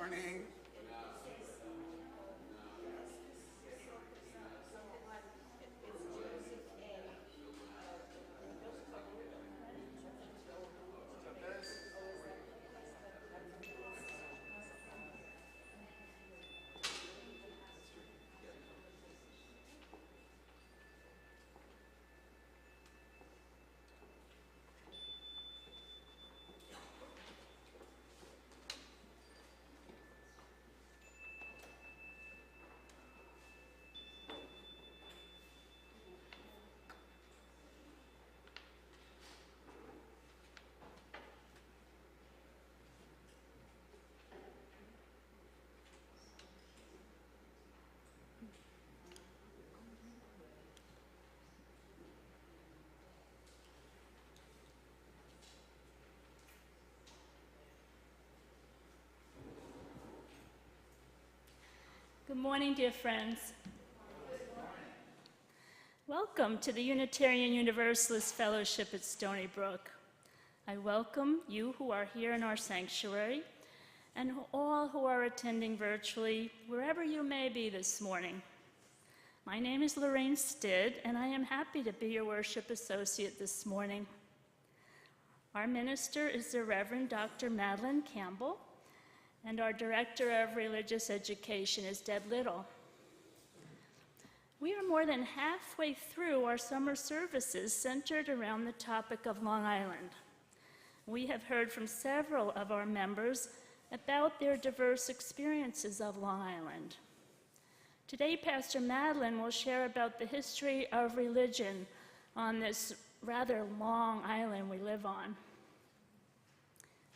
morning. Good morning, dear friends. Welcome to the Unitarian Universalist Fellowship at Stony Brook. I welcome you who are here in our sanctuary and all who are attending virtually, wherever you may be this morning. My name is Lorraine Stidd, and I am happy to be your worship associate this morning. Our minister is the Reverend Dr. Madelyn Campbell, and our Director of Religious Education is Deb Little. We are more than halfway through our summer services centered around the topic of Long Island. We have heard from several of our members about their diverse experiences of Long Island. Today, Pastor Madelyn will share about the history of religion on this rather long island we live on.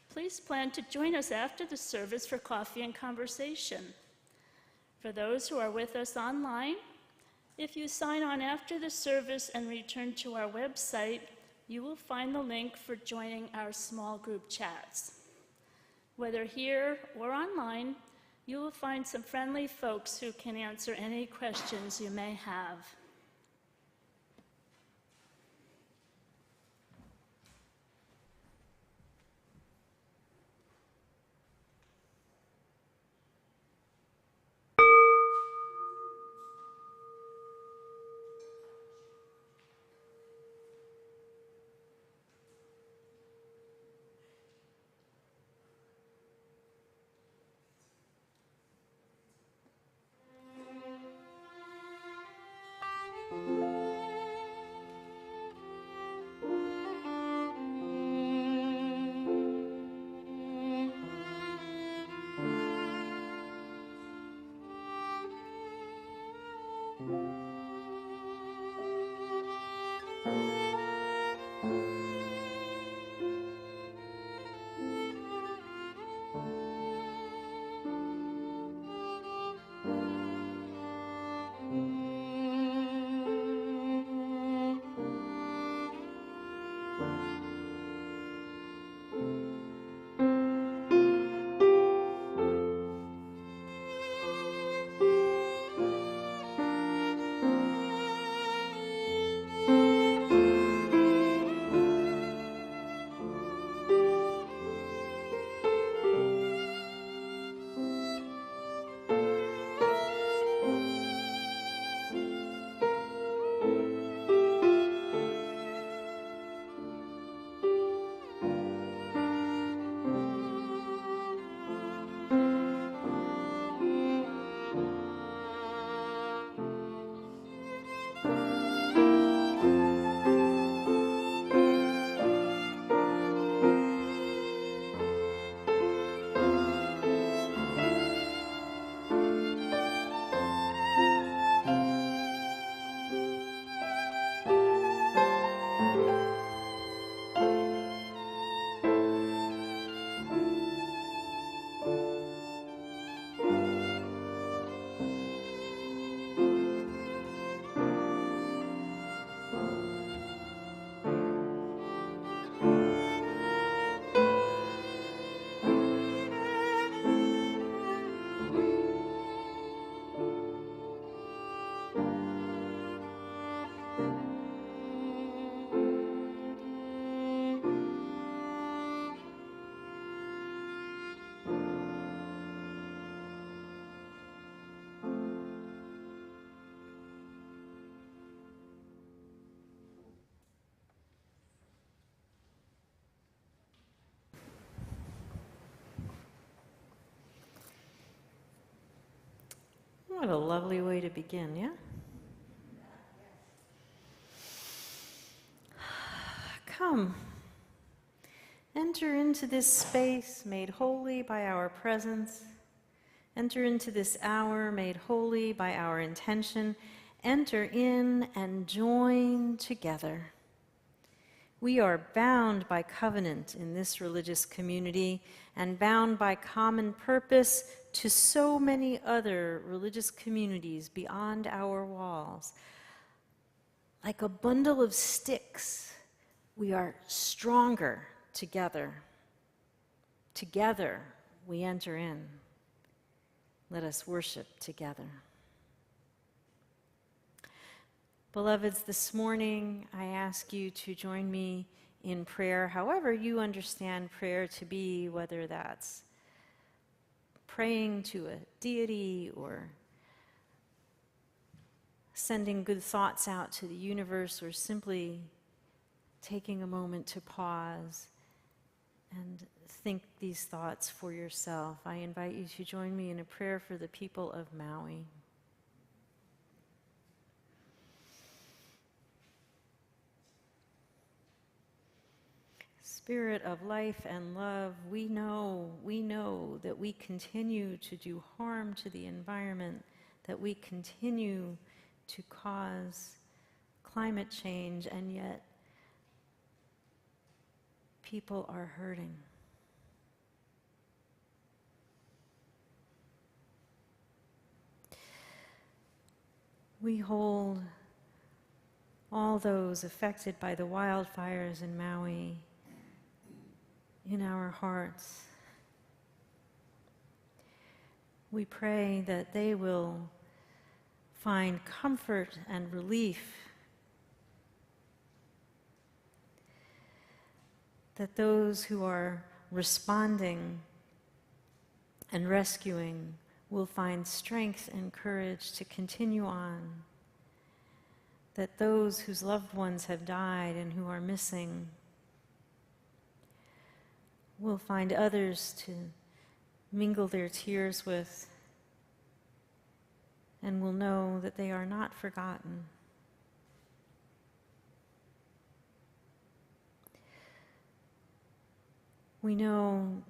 Please plan to join us after the service for coffee and conversation. For those who are with us online, if you sign on after the service and return to our website, you will find the link for joining our small group chats. Whether here or online, you will find some friendly folks who can answer any questions you may have. What a lovely way to begin, yeah? Come, enter into this space made holy by our presence. Enter into this hour made holy by our intention. Enter in and join together. We are bound by covenant in this religious community and bound by common purpose to so many other religious communities beyond our walls. Like a bundle of sticks, we are stronger together. Together, we enter in. Let us worship together. Beloveds, this morning I ask you to join me in prayer, however you understand prayer to be, whether that's praying to a deity or sending good thoughts out to the universe, or simply taking a moment to pause and think these thoughts for yourself. I invite you to join me in a prayer for the people of Maui. Spirit of life and love, we know that we continue to do harm to the environment, that we continue to cause climate change, and yet people are hurting. We hold all those affected by the wildfires in Maui in our hearts. We pray that they will find comfort and relief, that those who are responding and rescuing will find strength and courage to continue on, that those whose loved ones have died and who are missing will find others to mingle their tears with, and will know that they are not forgotten. We know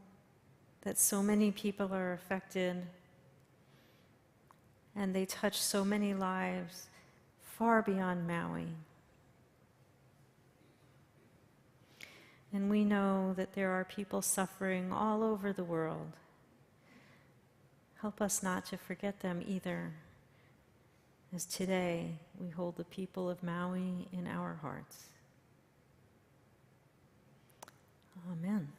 that so many people are affected, and they touch so many lives far beyond Maui. And we know that there are people suffering all over the world. Help us not to forget them either, as today we hold the people of Maui in our hearts. Amen.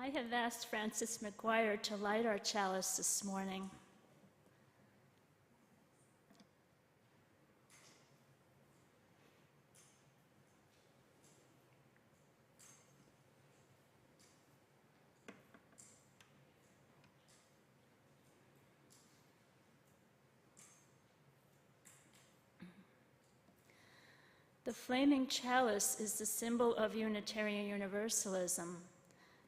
I have asked Francis McGuire to light our chalice this morning. The flaming chalice is the symbol of Unitarian Universalism.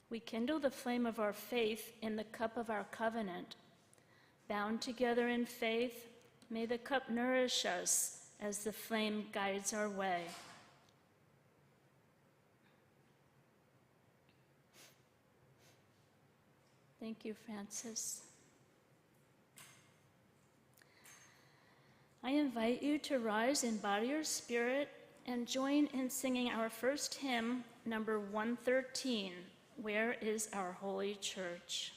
We kindle the flame of our faith in the cup of our covenant. Bound together in faith, may the cup nourish us as the flame guides our way. Thank you, Francis. I invite you to rise in body or spirit and join in singing our first hymn, number 113, Where is Our Holy Church?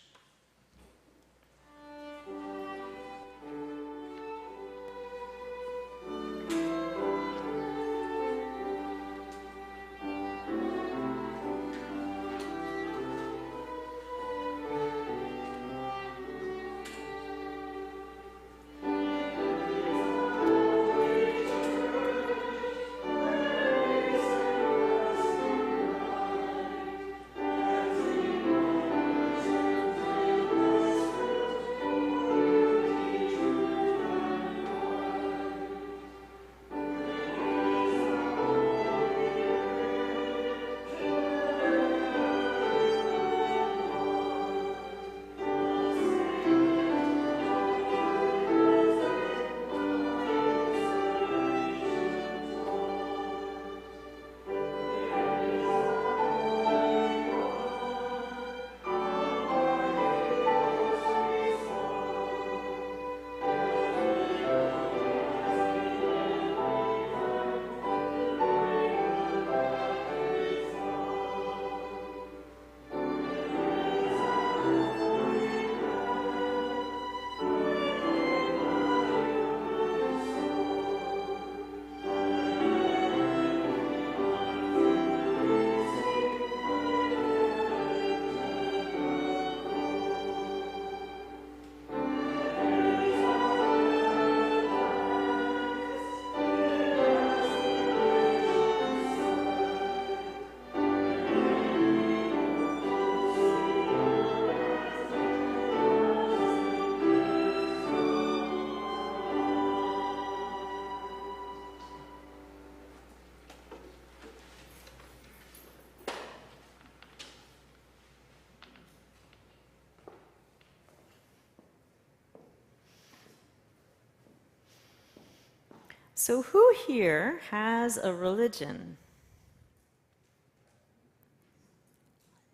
So who here has a religion?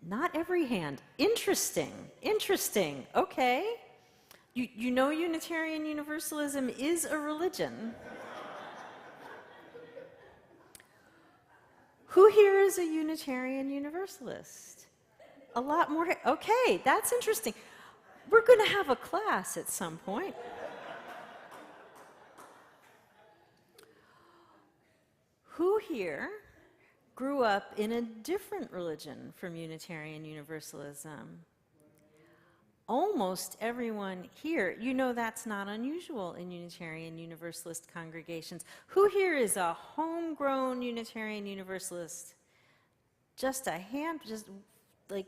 Not every hand. Interesting, interesting. Okay. You know Unitarian Universalism is a religion. Who here is a Unitarian Universalist? A lot more. Okay, that's interesting. We're going to have a class at some point. Who here grew up in a different religion from Unitarian Universalism? Almost everyone here. You know that's not unusual in Unitarian Universalist congregations. Who here is a homegrown Unitarian Universalist? Just a hand, just like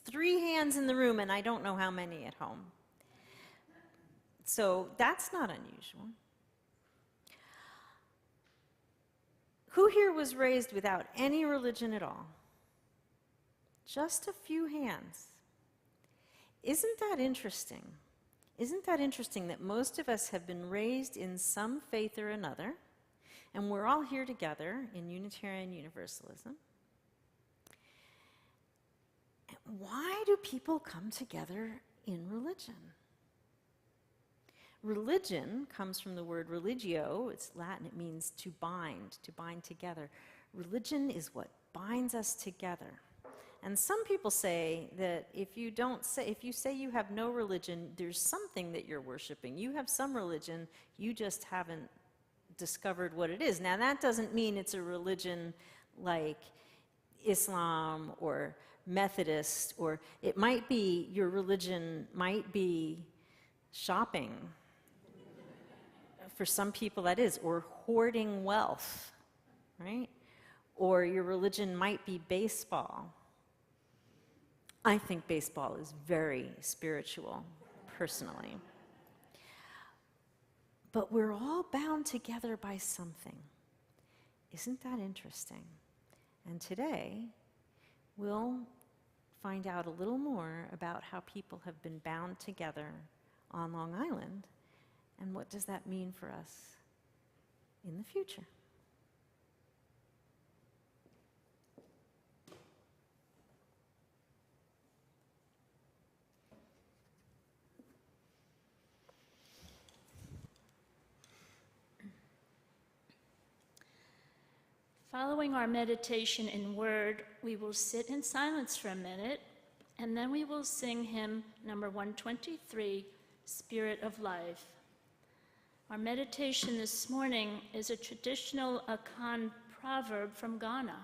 3 hands in the room, and I don't know how many at home. So that's not unusual. Who here was raised without any religion at all? Just a few hands. Isn't that interesting? Isn't that interesting that most of us have been raised in some faith or another, and we're all here together in Unitarian Universalism? Why do people come together in religion? Religion comes from the word religio. It's Latin. It means to bind together. Religion is what binds us together. And some people say that if you say you have no religion, there's something that you're worshiping. You have some religion, you just haven't discovered what it is. Now that doesn't mean it's a religion like Islam or Methodist, or it might be your religion might be shopping. For some people that is, or hoarding wealth, right? Or your religion might be baseball. I think baseball is very spiritual, personally. But we're all bound together by something. Isn't that interesting? And today, we'll find out a little more about how people have been bound together on Long Island, and what does that mean for us in the future. Following our meditation in word, we will sit in silence for a minute, and then we will sing hymn number 123, Spirit of Life. Our meditation this morning is a traditional Akan proverb from Ghana.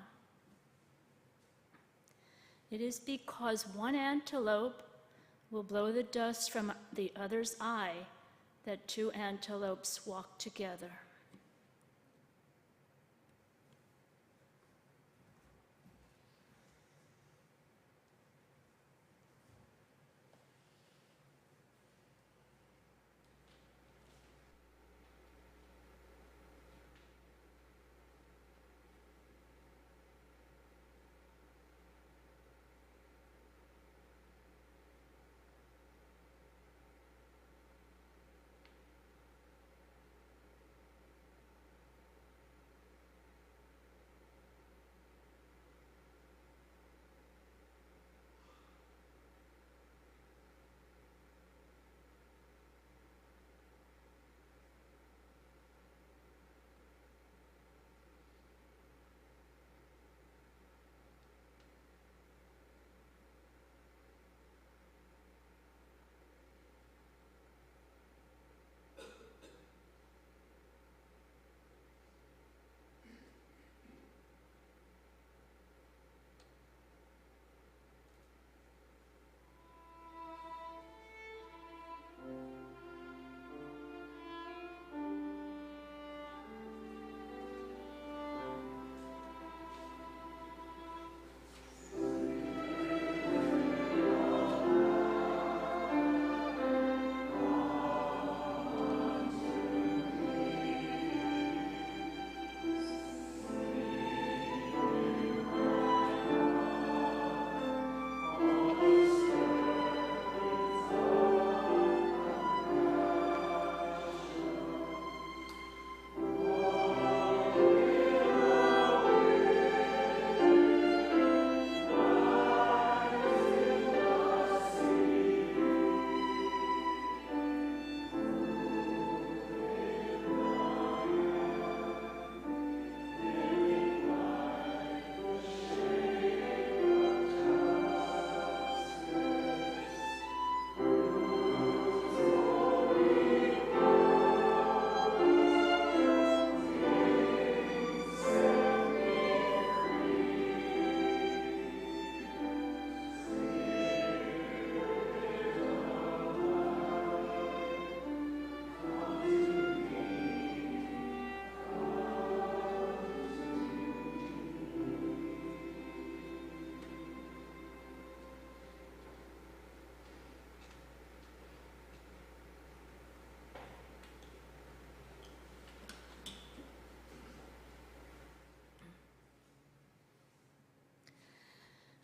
It is because one antelope will blow the dust from the other's eye that 2 antelopes walk together.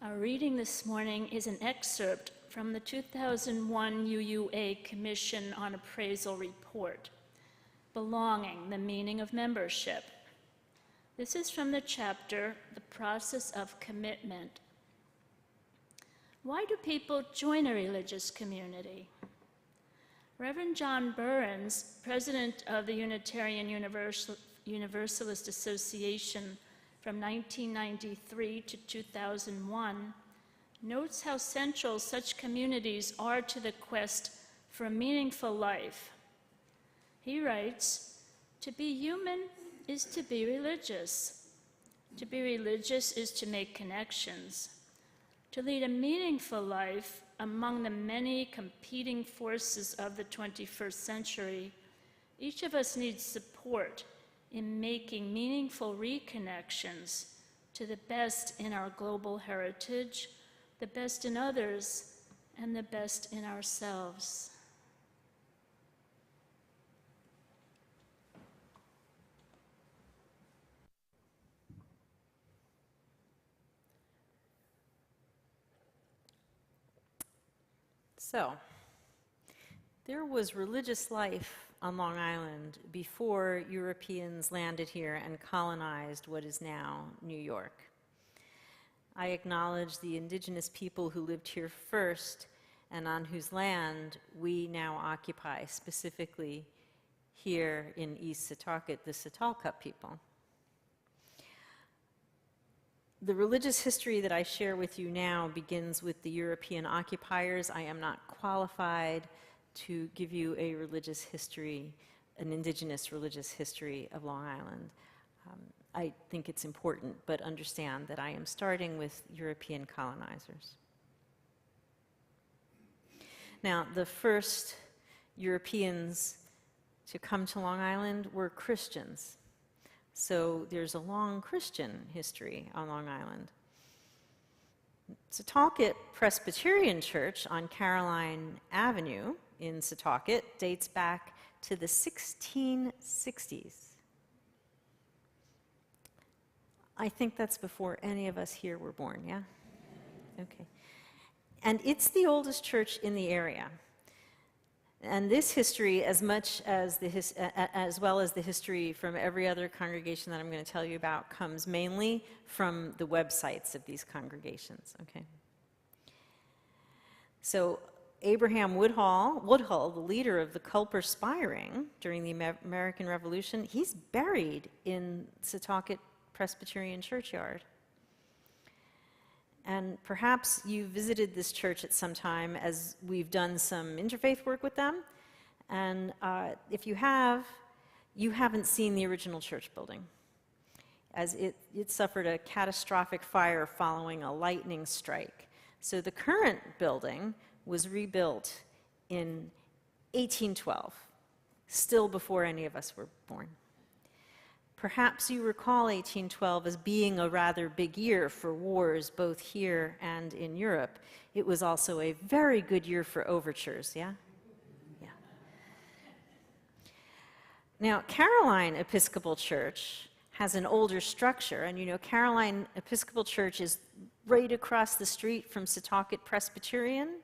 Our reading this morning is an excerpt from the 2001 UUA Commission on Appraisal report, Belonging, the Meaning of Membership. This is from the chapter, The Process of Commitment. Why do people join a religious community? Reverend John Burns, president of the Unitarian Universalist Association from 1993 to 2001, notes how central such communities are to the quest for a meaningful life. He writes, "To be human is to be religious. To be religious is to make connections. To lead a meaningful life among the many competing forces of the 21st century, each of us needs support in making meaningful reconnections to the best in our global heritage, the best in others, and the best in ourselves." So, there was religious life on Long Island before Europeans landed here and colonized what is now New York. I acknowledge the indigenous people who lived here first and on whose land we now occupy, specifically here in East Setauket, the Setauket people. The religious history that I share with you now begins with the European occupiers. I am not qualified to give you a religious history, an indigenous religious history of Long Island. I think it's important, but understand that I am starting with European colonizers. Now, the first Europeans to come to Long Island were Christians. So there's a long Christian history on Long Island. Setauket Presbyterian Church on Caroline Avenue in Setauket dates back to the 1660s. I think that's before any of us here were born, yeah? Okay. And it's the oldest church in the area. And this history, as much as as well as the history from every other congregation that I'm going to tell you about, comes mainly from the websites of these congregations. Okay. So Abraham Woodhull, the leader of the Culper Spiring during the American Revolution, he's buried in Setauket Presbyterian Churchyard. And perhaps you visited this church at some time, as we've done some interfaith work with them. And if you have, you haven't seen the original church building, as it suffered a catastrophic fire following a lightning strike. So the current building was rebuilt in 1812, still before any of us were born. Perhaps you recall 1812 as being a rather big year for wars, both here and in Europe. It was also a very good year for overtures, yeah? Yeah. Now, Caroline Episcopal Church has an older structure, and you know, Caroline Episcopal Church is right across the street from Setauket Presbyterian.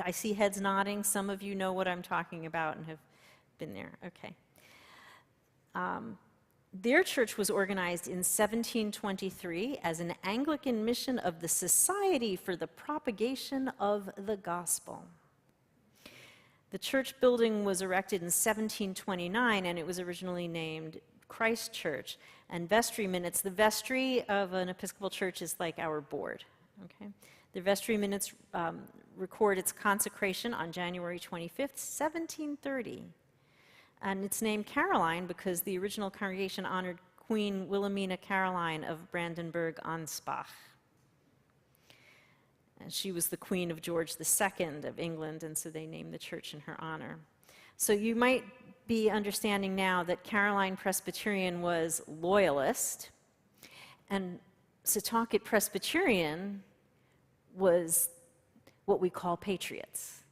I see heads nodding. Some of you know what I'm talking about and have been there. Okay. Their church was organized in 1723 as an Anglican mission of the Society for the Propagation of the Gospel. The church building was erected in 1729, and it was originally named Christ Church. And vestry minutes, the vestry of an Episcopal church is like our board. Okay? The vestry minutes record its consecration on January 25th, 1730. And it's named Caroline because the original congregation honored Queen Wilhelmina Caroline of Brandenburg-Ansbach. And she was the queen of George II of England, and so they named the church in her honor. So you might be understanding now that Caroline Presbyterian was loyalist, and Setauket Presbyterian was what we call patriots.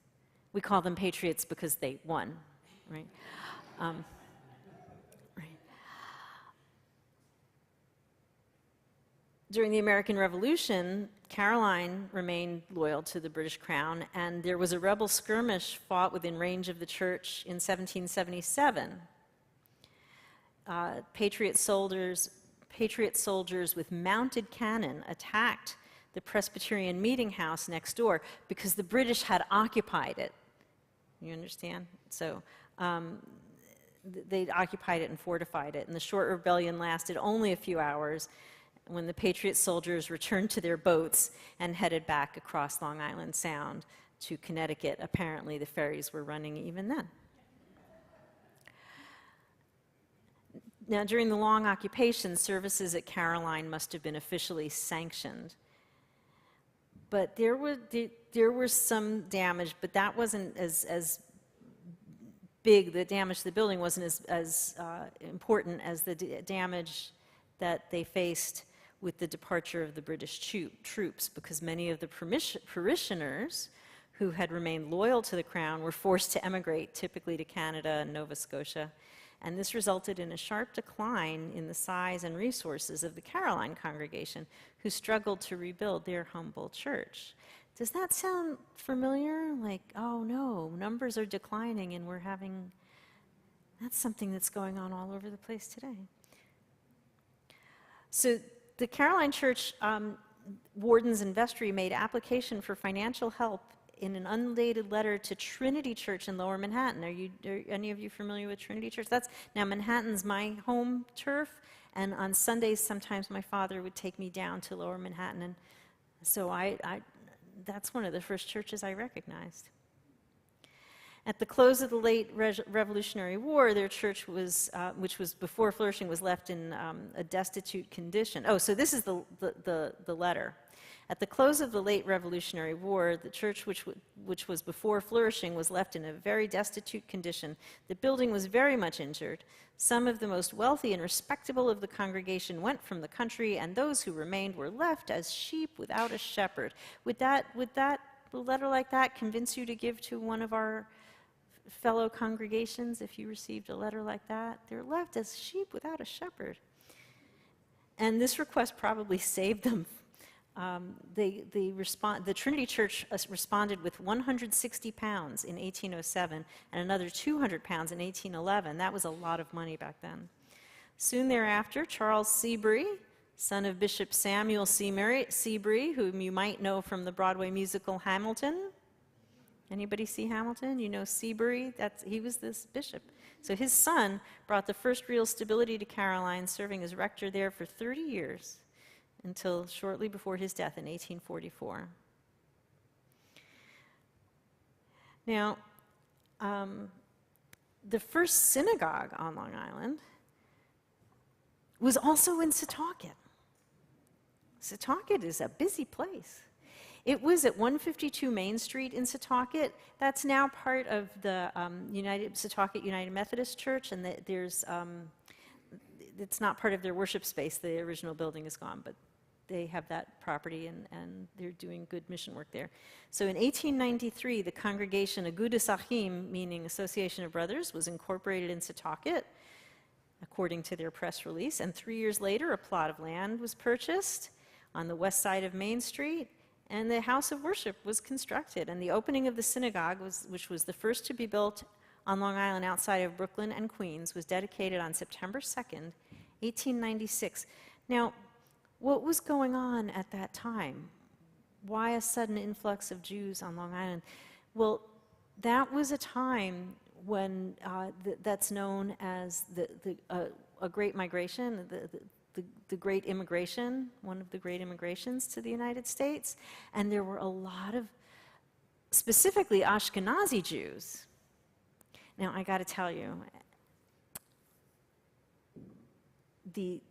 We call them patriots because they won, right? Right. During the American Revolution, Caroline remained loyal to the British Crown, and there was a rebel skirmish fought within range of the church in 1777. Patriot soldiers with mounted cannon attacked the Presbyterian meeting house next door because the British had occupied it. You understand? So they occupied it and fortified it, and the short rebellion lasted only a few hours when the Patriot soldiers returned to their boats and headed back across Long Island Sound to Connecticut. Apparently, the ferries were running even then. Now, during the long occupation, services at Caroline must have been officially sanctioned. But there was some damage, but that wasn't as big. The damage to the building wasn't as important as the damage that they faced with the departure of the British troops, because many of the parishioners who had remained loyal to the crown were forced to emigrate, typically to Canada and Nova Scotia. And this resulted in a sharp decline in the size and resources of the Caroline congregation, who struggled to rebuild their humble church. Does that sound familiar? Like, oh no, numbers are declining and we're having, that's something that's going on all over the place today. So the Caroline Church wardens and vestry made application for financial help in an undated letter to Trinity Church in Lower Manhattan. Are any of you familiar with Trinity Church? Now Manhattan's my home turf, and on Sundays sometimes my father would take me down to Lower Manhattan, and so that's one of the first churches I recognized. At the close of the late Revolutionary War, their church was, which was before flourishing, was left in a destitute condition. Oh, so this is the letter. At the close of the late Revolutionary War, the church, which was before flourishing, was left in a very destitute condition. The building was very much injured. Some of the most wealthy and respectable of the congregation went from the country, and those who remained were left as sheep without a shepherd. Would a letter like that convince you to give to one of our fellow congregations if you received a letter like that? They're left as sheep without a shepherd. And this request probably saved them. The Trinity Church responded with £160 in 1807 and another £200 in 1811. That was a lot of money back then. Soon thereafter, Charles Seabury, son of Bishop Samuel Seabury, whom you might know from the Broadway musical Hamilton. Anybody see Hamilton? You know Seabury? He was this bishop. So his son brought the first real stability to Caroline, serving as rector there for 30 years, until shortly before his death in 1844. Now, the first synagogue on Long Island was also in Setauket. Setauket is a busy place. It was at 152 Main Street in Setauket. That's now part of the Setauket United Methodist Church, and it's not part of their worship space. The original building is gone, but they have that property, and they're doing good mission work there. So in 1893, the congregation Agudas Achim, meaning Association of Brothers, was incorporated in Setauket, according to their press release. And 3 years later, a plot of land was purchased on the west side of Main Street, and the house of worship was constructed. And the opening of the synagogue, which was the first to be built on Long Island outside of Brooklyn and Queens, was dedicated on September 2nd, 1896. Now, what was going on at that time? Why a sudden influx of Jews on Long Island? Well, that was a time when that's known as a great migration, the great immigration, one of the great immigrations to the United States. And there were a lot of, specifically Ashkenazi Jews. Now, I got to tell you, the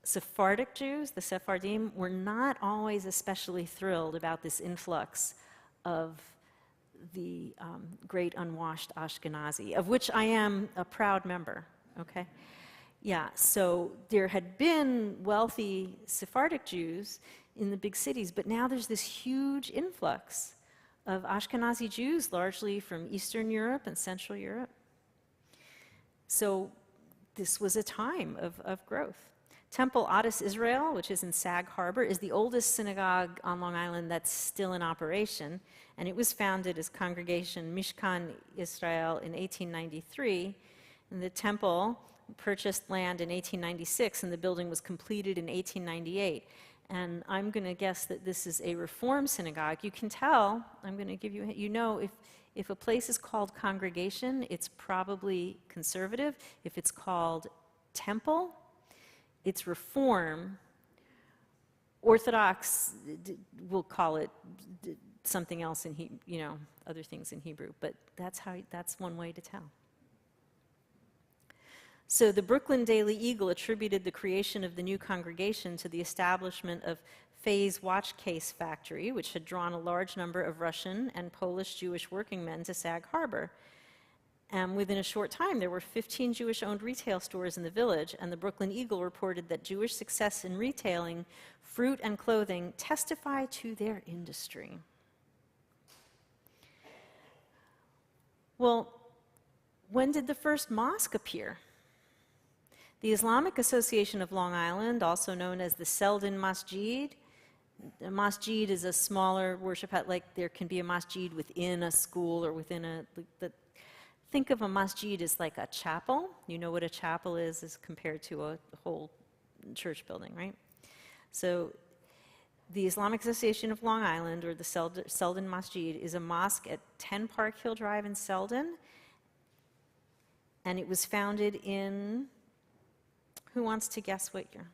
Sephardic Jews, the Sephardim, were not always especially thrilled about this influx of the great unwashed Ashkenazi, of which I am a proud member, okay? Yeah, so there had been wealthy Sephardic Jews in the big cities, but now there's this huge influx of Ashkenazi Jews, largely from Eastern Europe and Central Europe. So this was a time of growth. Temple Adas Israel, which is in Sag Harbor, is the oldest synagogue on Long Island that's still in operation, and it was founded as Congregation Mishkan Israel in 1893. And the temple purchased land in 1896, and the building was completed in 1898. And I'm going to guess that this is a Reform synagogue. You can tell, I'm going to give you, you know, if a place is called congregation, it's probably conservative. If it's called temple, it's Reform. Orthodox will call it something else in other things in Hebrew, but that's one way to tell. So the Brooklyn Daily Eagle attributed the creation of the new congregation to the establishment of Fay's watch case factory, which had drawn a large number of Russian and Polish Jewish working men to Sag Harbor. And within a short time, there were 15 Jewish-owned retail stores in the village, and the Brooklyn Eagle reported that Jewish success in retailing fruit and clothing testify to their industry. Well, when did the first mosque appear? The Islamic Association of Long Island, also known as the Selden Masjid. A masjid is a smaller worship hut, like there can be a masjid within a school or within think of a masjid as like a chapel. You know what a chapel is as compared to a whole church building, right? So the Islamic Association of Long Island, or the Selden Masjid, is a mosque at 10 Park Hill Drive in Selden. And it was founded in, who wants to guess what year?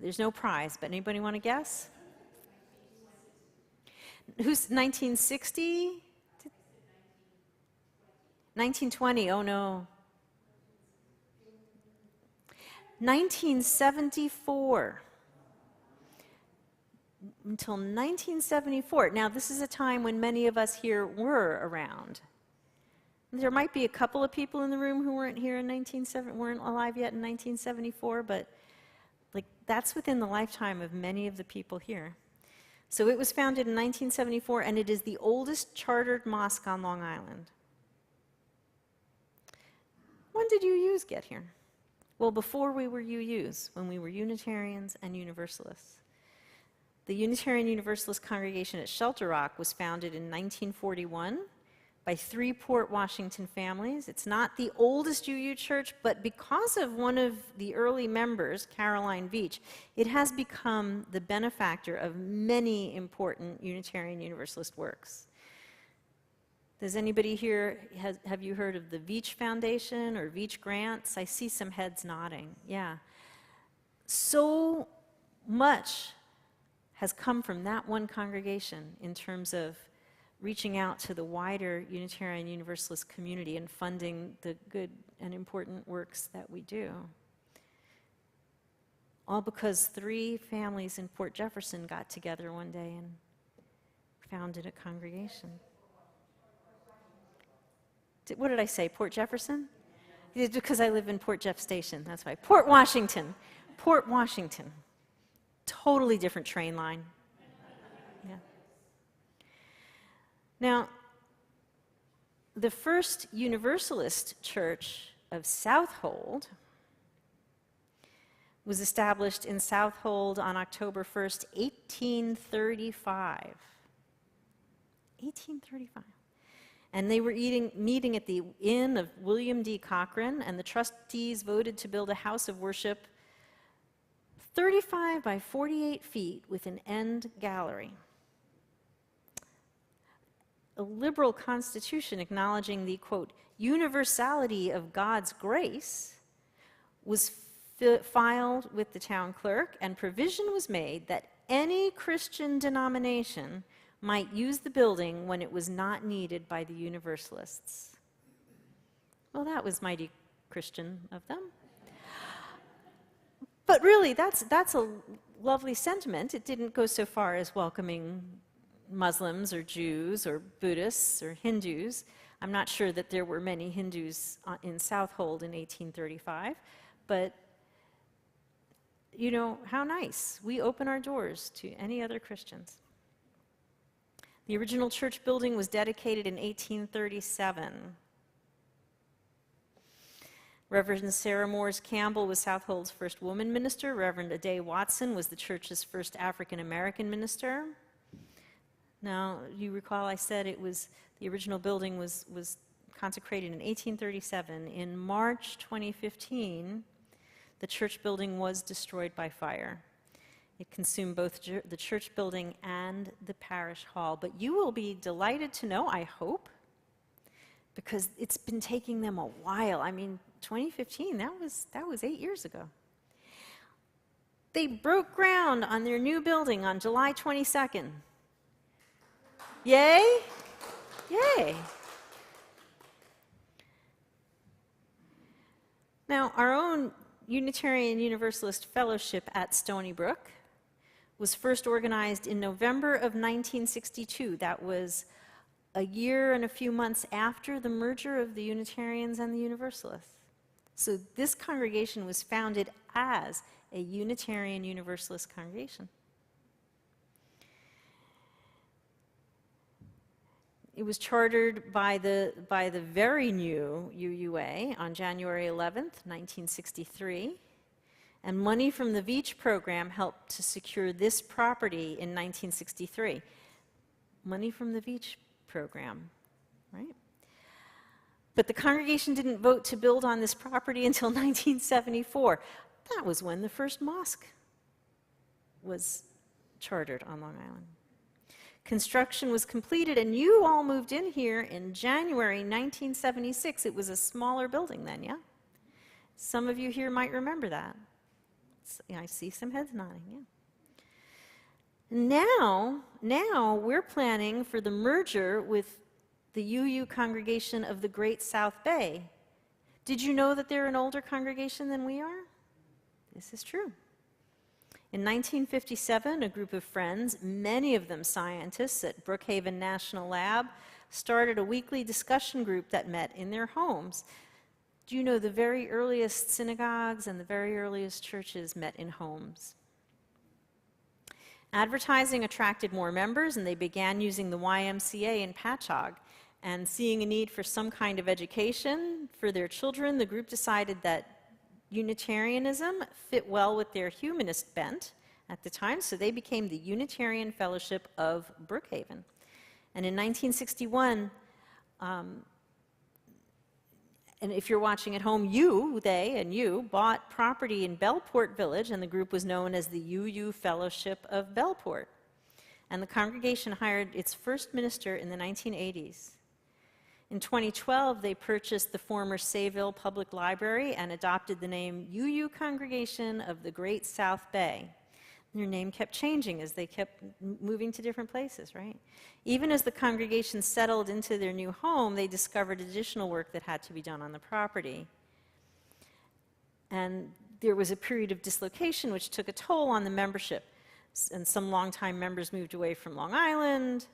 There's no prize, but anybody want to guess? Who's 1960? 1920, oh no. 1974. Until 1974. Now, this is a time when many of us here were around. There might be a couple of people in the room who weren't here in weren't alive yet in 1974, but that's within the lifetime of many of the people here. So it was founded in 1974, and it is the oldest chartered mosque on Long Island. When did UUs get here? Well, before we were UUs, when we were Unitarians and Universalists. The Unitarian Universalist congregation at Shelter Rock was founded in 1941 by 3 Port Washington families. It's not the oldest UU church, but because of one of the early members, Caroline Veach, it has become the benefactor of many important Unitarian Universalist works. Does anybody here, have you heard of the Veach Foundation or Veach Grants? I see some heads nodding, yeah. So much has come from that one congregation in terms of reaching out to the wider Unitarian Universalist community and funding the good and important works that we do. All because 3 families in Port Jefferson got together one day and founded a congregation. What did I say, Port Jefferson? It's because I live in Port Jeff Station, that's why. Port Washington. Port Washington. Totally different train line. Yeah. Now, the first Universalist church of Southold was established in Southold on October 1st, 1835. 1835. And they were meeting at the Inn of William D. Cochran, and the trustees voted to build a house of worship 35 by 48 feet with an end gallery. A liberal constitution acknowledging the, quote, universality of God's grace was filed with the town clerk, and provision was made that any Christian denomination might use the building when it was not needed by the Universalists. Well, that was mighty Christian of them. But really, that's a lovely sentiment. It didn't go so far as welcoming Muslims or Jews or Buddhists or Hindus. I'm not sure that there were many Hindus in Southold in 1835, but you know, how nice. We open our doors to any other Christians. The original church building was dedicated in 1837. Reverend Sarah Moores Campbell was Southold's first woman minister. Reverend Ade Watson was the church's first African-American minister. Now, you recall I said the original building was consecrated in 1837. In March 2015, the church building was destroyed by fire. It consumed both the church building and the parish hall. But you will be delighted to know, I hope, because it's been taking them a while. I mean, 2015, that was 8 years ago. They broke ground on their new building on July 22nd. Yay? Yay. Now, our own Unitarian Universalist Fellowship at Stony Brook was first organized in November of 1962. That was a year and a few months after the merger of the Unitarians and the Universalists. So this congregation was founded as a Unitarian Universalist congregation. It was chartered by the very new UUA on January 11th, 1963, and money from the Veach program helped to secure this property in 1963. Money from the Veach program, right? But the congregation didn't vote to build on this property until 1974. That was when the first mosque was chartered on Long Island. Construction was completed, and you all moved in here in January 1976. It was a smaller building then, yeah? Some of you here might remember that. I see some heads nodding, yeah. Now we're planning for the merger with the UU congregation of the Great South Bay. Did you know that they're an older congregation than we are? This is true. In 1957, a group of friends, many of them scientists at Brookhaven National Lab, started a weekly discussion group that met in their homes. Do you know the very earliest synagogues and the very earliest churches met in homes? Advertising attracted more members, and they began using the YMCA in Patchogue. And seeing a need for some kind of education for their children, the group decided that Unitarianism fit well with their humanist bent at the time, so they became the Unitarian Fellowship of Brookhaven. And in 1961, and if you're watching at home, you bought property in Bellport Village, and the group was known as the UU Fellowship of Bellport. And the congregation hired its first minister in the 1980s. In 2012, they purchased the former Sayville Public Library and adopted the name UU Congregation of the Great South Bay. Their name kept changing as they kept moving to different places, right? Even as the congregation settled into their new home, they discovered additional work that had to be done on the property. And there was a period of dislocation which took a toll on the membership. And some longtime members moved away from Long Island,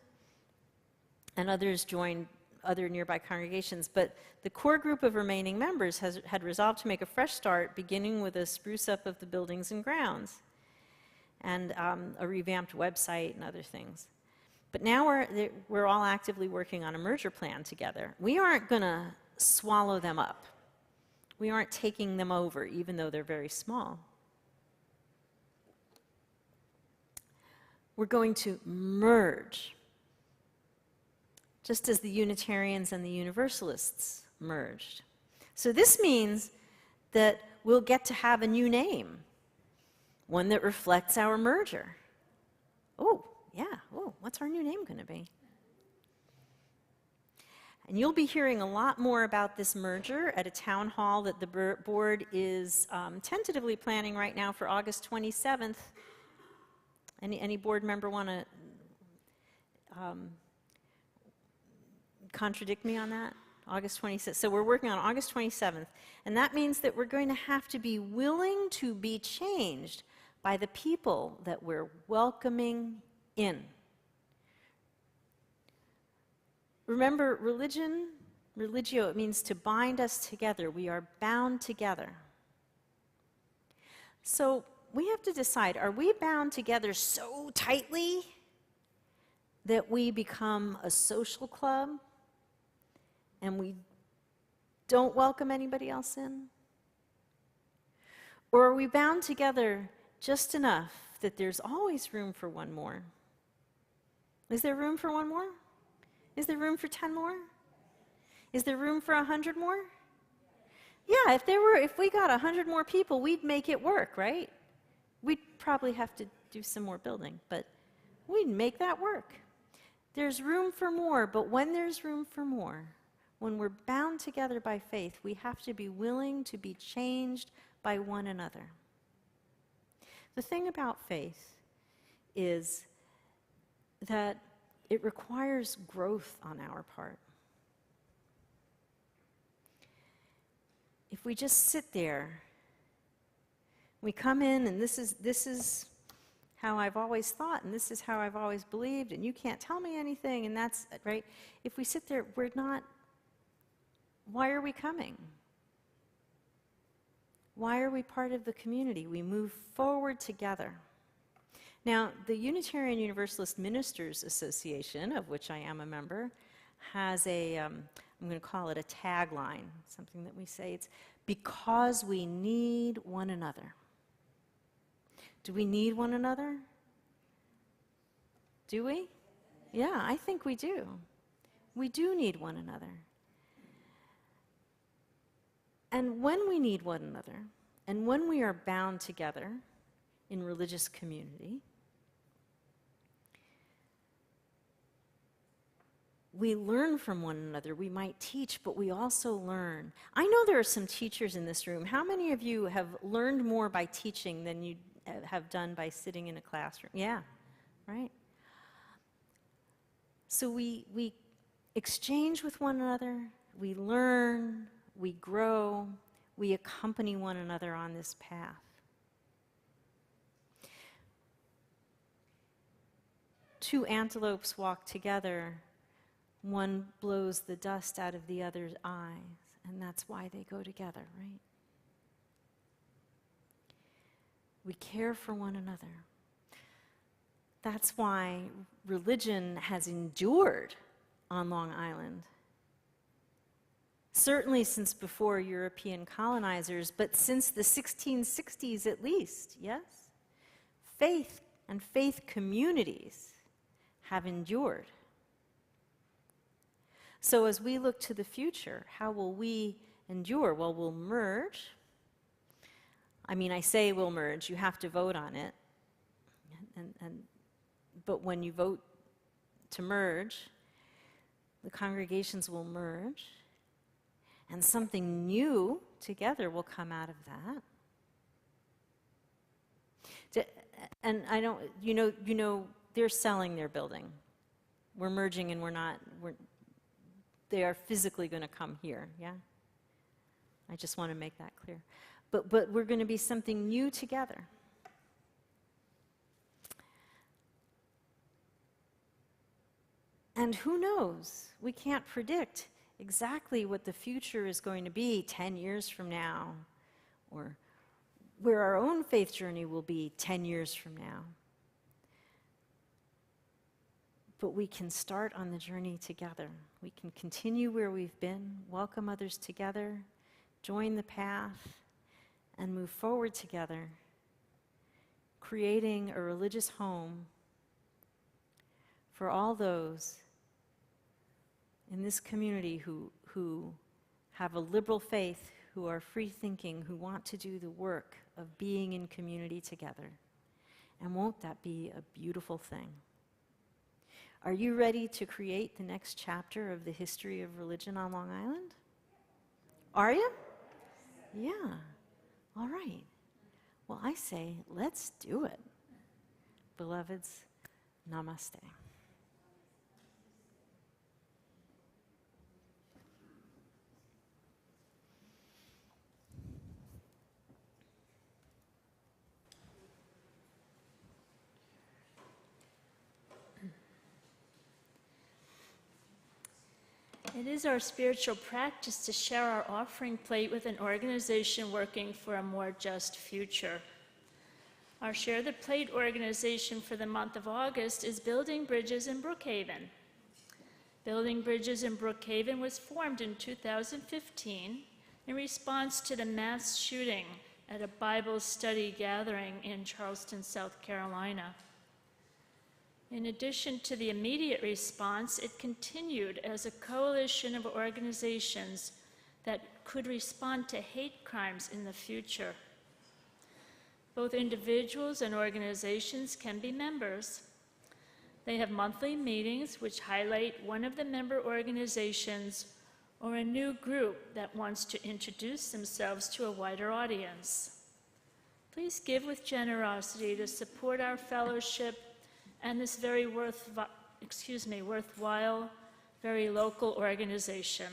and others joined other nearby congregations, but the core group of remaining members had resolved to make a fresh start, beginning with a spruce up of the buildings and grounds, and a revamped website and other things. But now we're all actively working on a merger plan together. We aren't going to swallow them up. We aren't taking them over, even though they're very small. We're going to merge, just as the Unitarians and the Universalists merged. So this means that we'll get to have a new name, one that reflects our merger. Oh, yeah, oh, what's our new name going to be? And you'll be hearing a lot more about this merger at a town hall that the board is tentatively planning right now for August 27th. Any board member want to contradict me on that? August 26th. So we're working on August 27th. And that means that we're going to have to be willing to be changed by the people that we're welcoming in. Remember, religio, it means to bind us together. We are bound together. So we have to decide, are we bound together so tightly that we become a social club and we don't welcome anybody else in? Or are we bound together just enough that there's always room for one more? Is there room for one more? Is there room for 10 more? Is there room for 100 more? Yeah, if we got 100 more people, we'd make it work, right? We'd probably have to do some more building, but we'd make that work. There's room for more, but when there's room for more, when we're bound together by faith, we have to be willing to be changed by one another. The thing about faith is that it requires growth on our part. If we just sit there, we come in and this is how I've always thought and this is how I've always believed and you can't tell me anything and that's, right? If we sit there, we're not, why are we coming? Why are we part of the community? We move forward together. Now, the Unitarian Universalist Ministers Association, of which I am a member, has I'm going to call it a tagline, something that we say. It's because we need one another. Do we need one another? Do we? Yeah, I think we do. We do need one another. And when we need one another, and when we are bound together in religious community, we learn from one another. We might teach, but we also learn. I know there are some teachers in this room. How many of you have learned more by teaching than you have done by sitting in a classroom? Yeah, right? So we exchange with one another, we learn, we grow, we accompany one another on this path. Two antelopes walk together. One blows the dust out of the other's eyes, and that's why they go together, right? We care for one another. That's why religion has endured on Long Island. Certainly since before European colonizers, but since the 1660s at least, yes? Faith and faith communities have endured. So as we look to the future, how will we endure? Well, we'll merge. I mean, I say we'll merge. You have to vote on it. But when you vote to merge, the congregations will merge, and something new together will come out of that. And I don't, you know, they're selling their building. We're merging, and they are physically going to come here, yeah? I just want to make that clear. But we're going to be something new together. And who knows? We can't predict exactly what the future is going to be 10 years from now, or where our own faith journey will be 10 years from now. But we can start on the journey together. We can continue where we've been, welcome others together, join the path, and move forward together, creating a religious home for all those in this community who have a liberal faith, who are free-thinking, who want to do the work of being in community together. And won't that be a beautiful thing? Are you ready to create the next chapter of the history of religion on Long Island? Are you? Yeah. All right. Well, I say, let's do it. Beloveds, namaste. It is our spiritual practice to share our offering plate with an organization working for a more just future. Our Share the Plate organization for the month of August is Building Bridges in Brookhaven. Building Bridges in Brookhaven was formed in 2015 in response to the mass shooting at a Bible study gathering in Charleston, South Carolina. In addition to the immediate response, it continued as a coalition of organizations that could respond to hate crimes in the future. Both individuals and organizations can be members. They have monthly meetings which highlight one of the member organizations or a new group that wants to introduce themselves to a wider audience. Please give with generosity to support our fellowship and this very worthwhile, very local organization.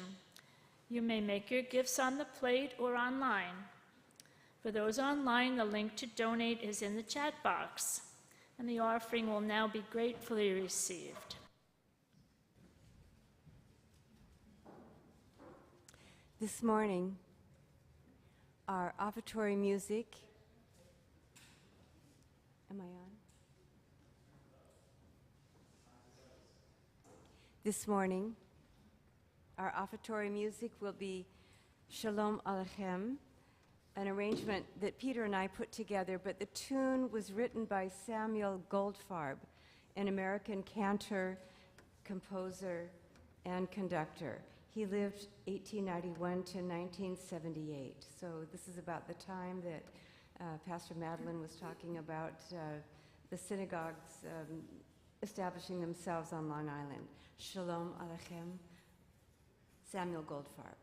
You may make your gifts on the plate or online. For those online, the link to donate is in the chat box, and the offering will now be gratefully received. This morning, our offertory music, am I on? This morning, our offertory music will be Shalom Aleichem, an arrangement that Peter and I put together, but the tune was written by Samuel Goldfarb, an American cantor, composer, and conductor. He lived 1891 to 1978, so this is about the time that Pastor Madelyn was talking about the synagogues establishing themselves on Long Island. Shalom Aleichem, Samuel Goldfarb.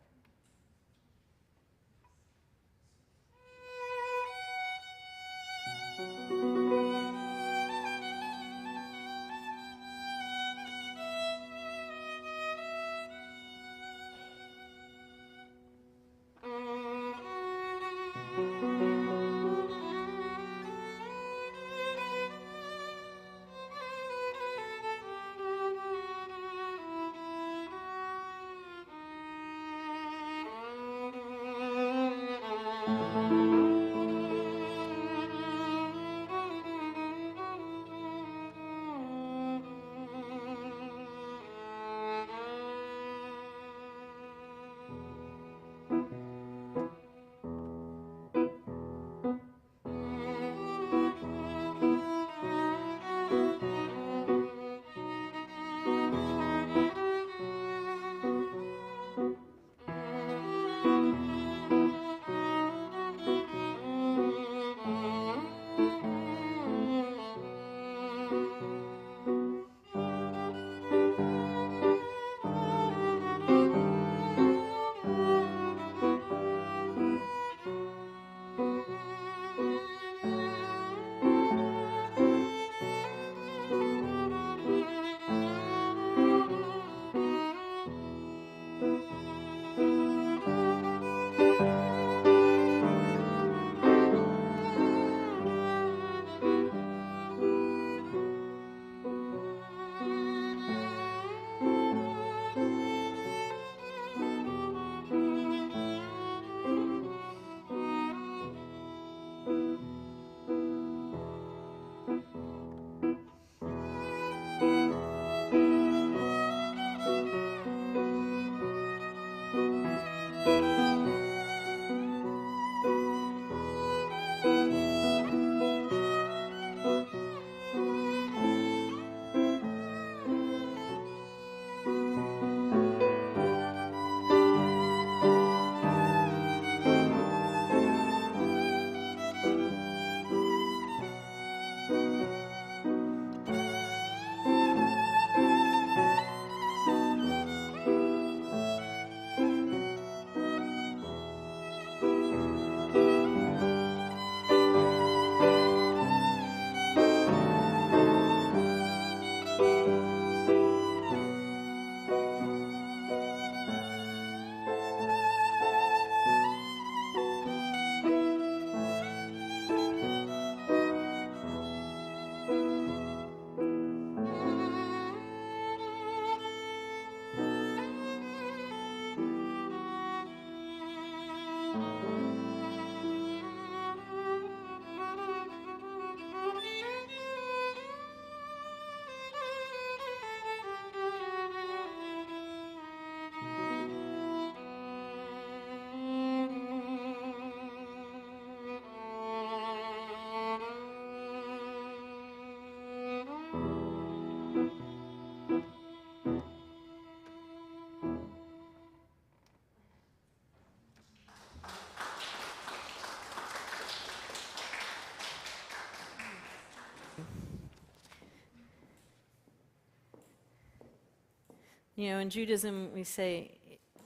You know, in Judaism, we say,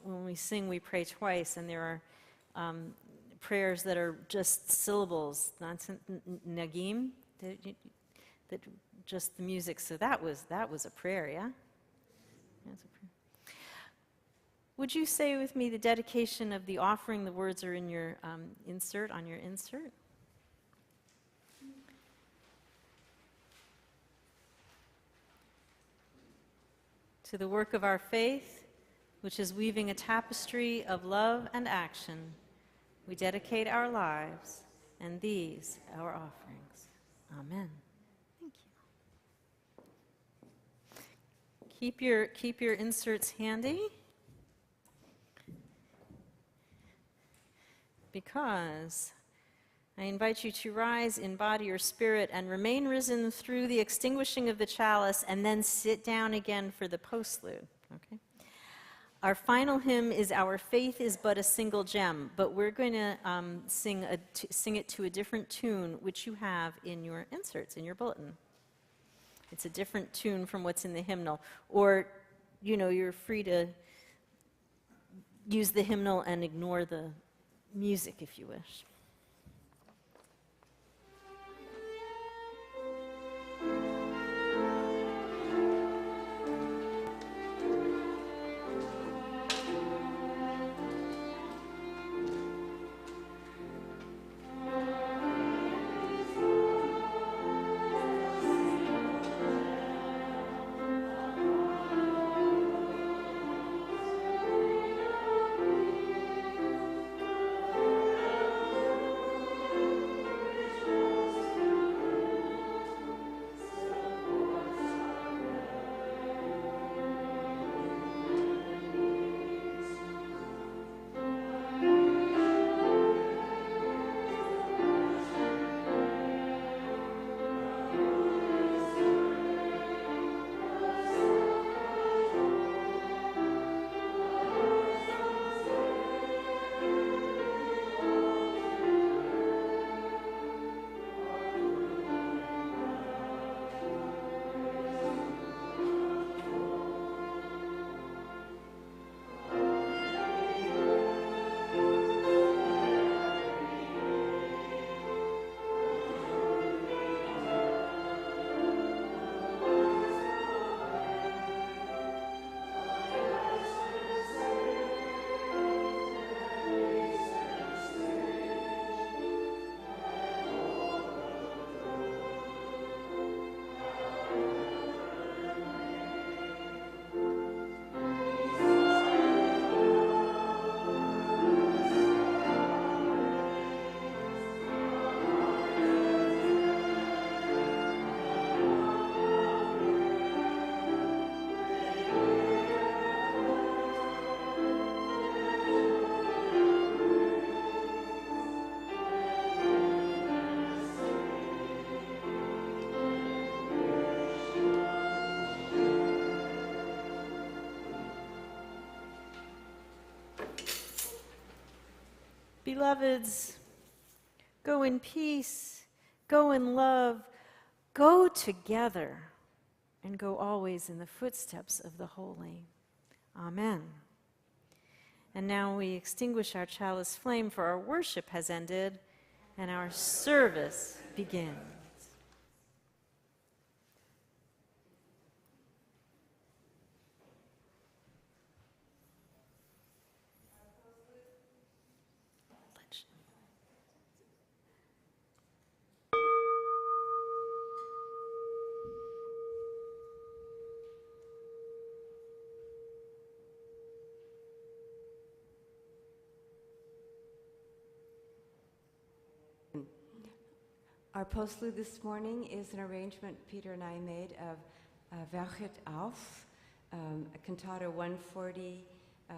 when we sing, we pray twice, and there are prayers that are just syllables, nagim, that just the music. So that was a prayer, yeah? That's a prayer. Would you say with me the dedication of the offering? The words are in your insert, on your insert. To the work of our faith, which is weaving a tapestry of love and action, we dedicate our lives and these our offerings. Amen. Thank you. Keep your inserts handy, because I invite you to rise in body or spirit and remain risen through the extinguishing of the chalice, and then sit down again for the postlude. Okay? Our final hymn is Our Faith is But a Single Gem, but we're going to sing it to a different tune, which you have in your inserts, in your bulletin. It's a different tune from what's in the hymnal. Or, you know, you're free to use the hymnal and ignore the music if you wish. Beloveds, go in peace, go in love, go together, and go always in the footsteps of the holy. Amen. And now we extinguish our chalice flame, for our worship has ended, and our service begins. Our postlude this morning is an arrangement Peter and I made of Werchet auf, a cantata 140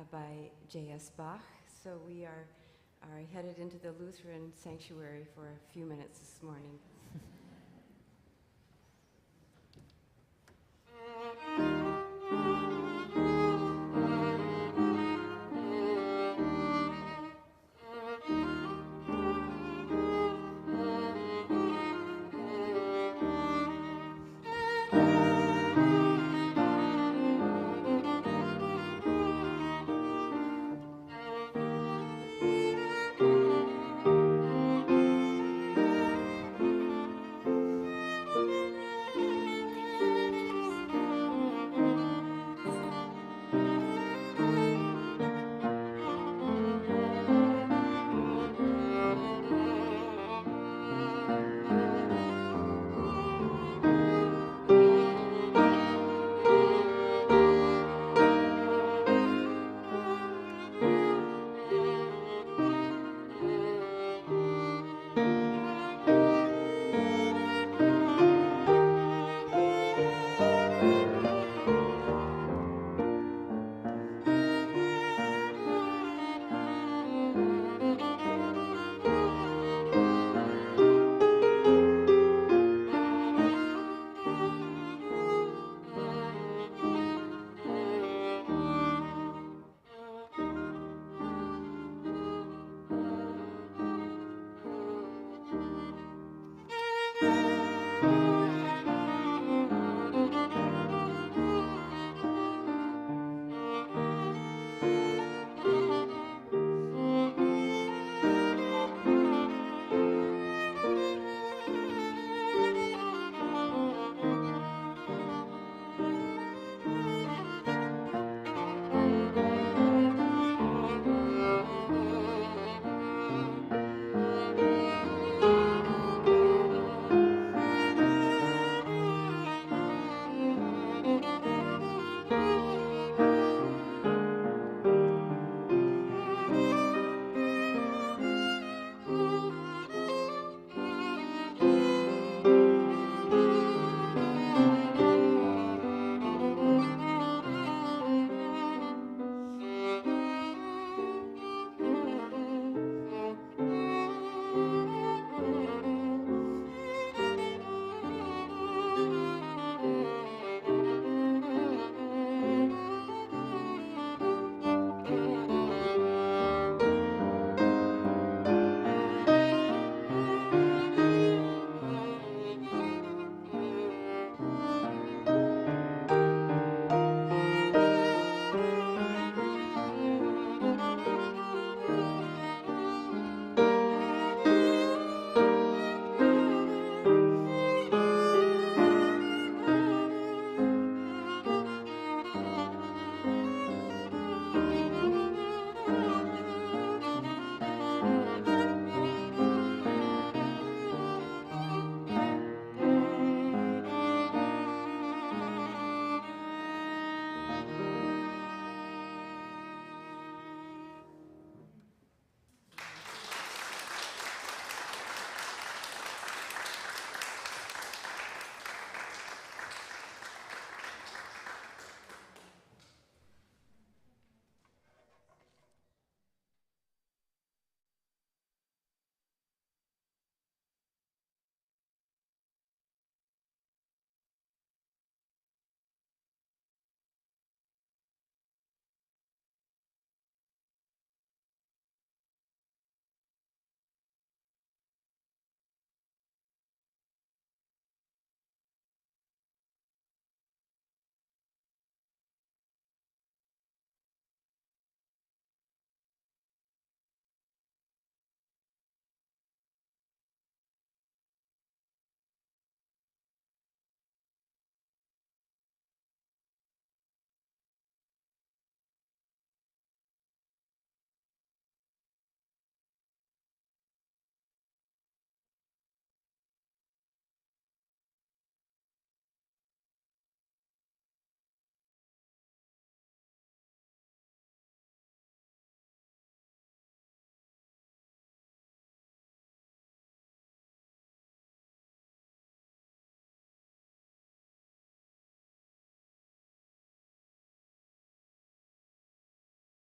by J.S. Bach. So we are headed into the Lutheran sanctuary for a few minutes this morning.